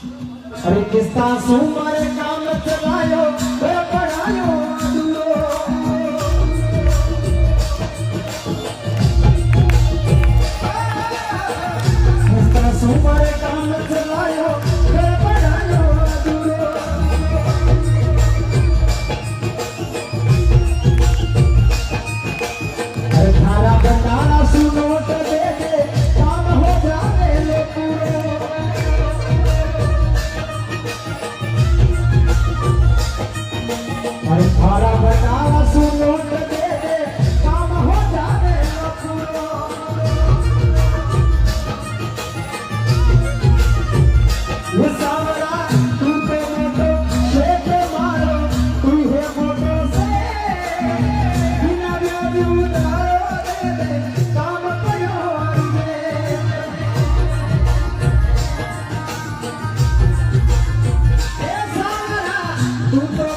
अरे किस्ता सुमारे काम चलायो पढ़ायो किस्ता सुमारे काम चलायो पढ़ायो अरे थारा बनाना सुनोट दे दे काम हो जावे ले पूरे अरे थारा बनाना सुनोट दे दे काम हो जावे ले पूरे वो सावरा तू पे मोटो शेख मारो तू है मोटो से बिना ब्याज उधारो दे दे काम करो ए सावरा तू पे